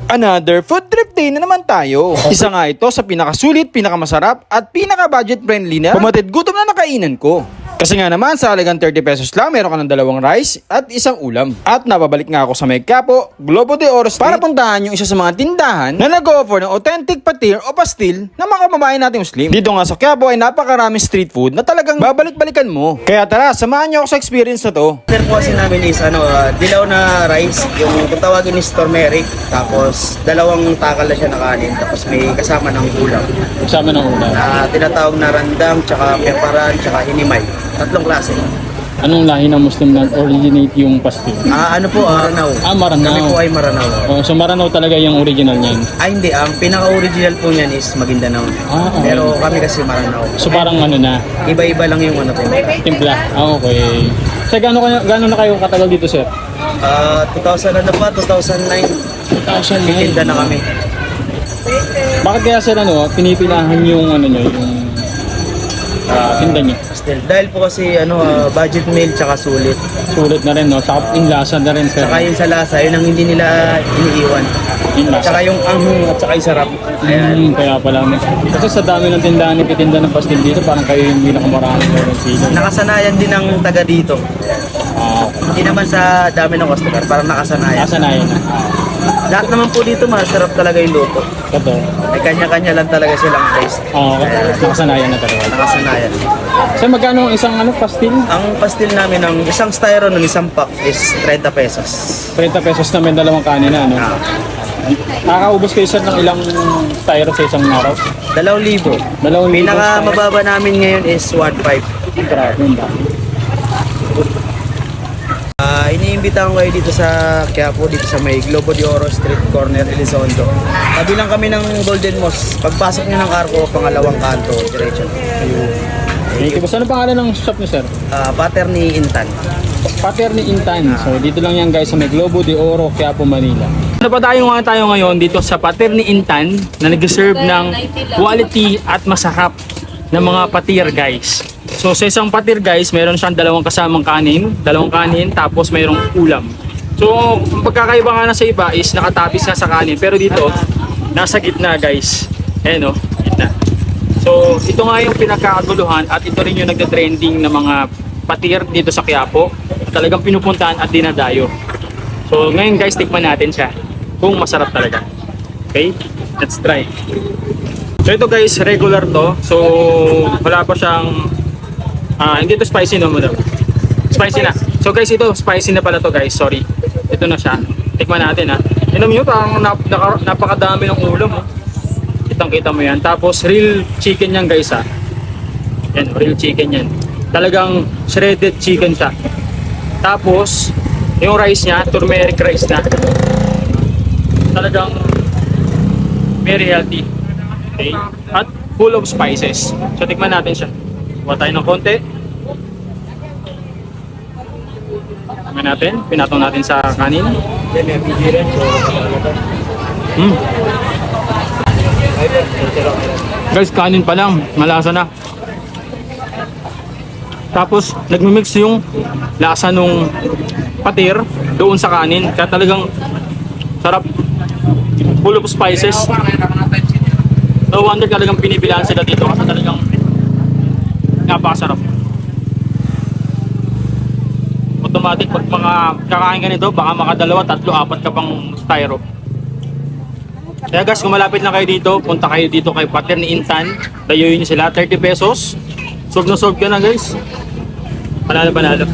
Another food trip day na naman tayo. Isa nga ito sa pinakasulit, pinakamasarap at pinaka-budget friendly na pumatid gutom na nakainan ko. Kasi nga naman sa halagang 30 pesos lang, meron ka ng dalawang rice at isang ulam. At napabalik nga ako sa May Quiapo, Globo de Oro Street para puntahan yung isa sa mga tindahan na nag-offer ng authentic patir o pastil ng mga kababayan nating Muslim. Dito nga sa Quiapo ay napakaraming street food na talagang babalik-balikan mo. Kaya tara, samahan niyo ako sa experience na to. Sir po kasi namin is dilaw na rice, yung kung tawagin is turmeric, tapos dalawang takal na siya na kanin, tapos may kasama ng ulam. Kasama ng ulam. Na tinatawag na randang, tsaka peparan, tsaka hinimay. Tatlong klase. Anong lahi ng Muslim nag-originate yung pastil? Ano po, Maranao. Maranao. Kami po ay Maranao. Oh, so Maranao talaga yung original niyan. Hindi, ang pinaka-original po niyan is Maguindanao. Okay. Pero kami kasi Maranao. So parang ano na, Iba-iba lang yung ano po. timpla. Okay. So gaano na kayo katagal dito, sir? 2000 na ba? 2009. 2009. Titinda na kami. Bakit kaya sir pinipilahan yung ano nyo, yung tinda nyo? Still, dahil po kasi budget meal tsaka sulit. Sulit na rin, no? Saka yung lasa na rin, sir. Tsaka yung sa lasa, yun ang hindi nila iniiwan. Yung lasa. Tsaka yung anghang at tsaka yung sarap. Ayan. Kaya pala. Kasi sa dami ng tindahan nagtitinda ng pastil dito, parang kayo yung pinakamarami ng sila. Nakasanayan din ng taga dito. Hindi naman sa dami ng customer, parang nakasanayan. Kasanayan na. Lahat naman po dito masarap talaga yung luto. Kato. May kanya-kanya lang talaga silang taste. Nakasanayan na talaga. Nakasanayan. So magkano ang isang pastil? Ang pastil namin, ang isang styro ng isang pack is 30 pesos. 30 pesos namin dalawang kanin na, no? Nakakaubos kayo sir ng ilang styro sa isang araw? 2,000. 2,000 Pinaka mababa namin ngayon is 1,500. Grabe, ang dami. Iniimbitahan ko kayo dito sa Quiapo, dito sa may Globo de Oro Street, corner Elizondo. Tabi lang kami ng Golden Mosque. Pagpasok nyo ng Carco, pangalawang kanto, diretso. Thank you. Ano pangalan ng shop niyo, sir? Pater ni Intan. Pater ni Intan. So dito lang yan guys sa may Globo de Oro, Quiapo, Manila. Ano pa tayo ngayon dito sa Pater ni Intan na nag-serve ng quality at masarap na mga patir guys. So sa isang patir guys, meron siyang dalawang kanin, tapos mayroong ulam. So ang pagkakaiba nga na sa iba is nakatapis na sa kanin, pero dito nasa gitna guys. Ayan o, gitna. So ito nga yung pinagkakaguluhan at ito rin yung nagda-trending ng mga patir dito sa Quiapo. Talagang pinupuntahan at dinadayo. So ngayon guys, tikman natin siya kung masarap talaga. Okay, let's try. So ito guys, regular to. So wala pa siyang hindi to spicy no, madam. Spicy na. So guys, ito spicy na pala to guys. Sorry. Ito na siya. Tikman natin ha. Inom nyo, parang napakadami ng ulam. Kitang-kita mo yan. Tapos real chicken yan guys ha. Yan, real chicken yan. Talagang shredded chicken siya. Tapos yung rice niya, turmeric rice na. Talagang very healthy. Okay? At full of spices. So tikman natin siya. Kuha tayo ng konti. Tikman natin. Pinatong natin sa kanin. Guys, kanin pa lang. Malasa na. Tapos nagmimix yung lasa nung patir doon sa kanin. Kaya talagang sarap. Full of spices. No wonder talagang pinipilahan sila dito kasi talagang napakasarap. Automatic pag mga kakain ka nito, baka makadalawa, tatlo, apat ka pang styro. Kaya guys, kung malapit lang kayo dito, punta kayo dito kay Pater ni Intan. Dayuin niyo sila, 30 pesos. Solve na solve ka na guys. Panalo.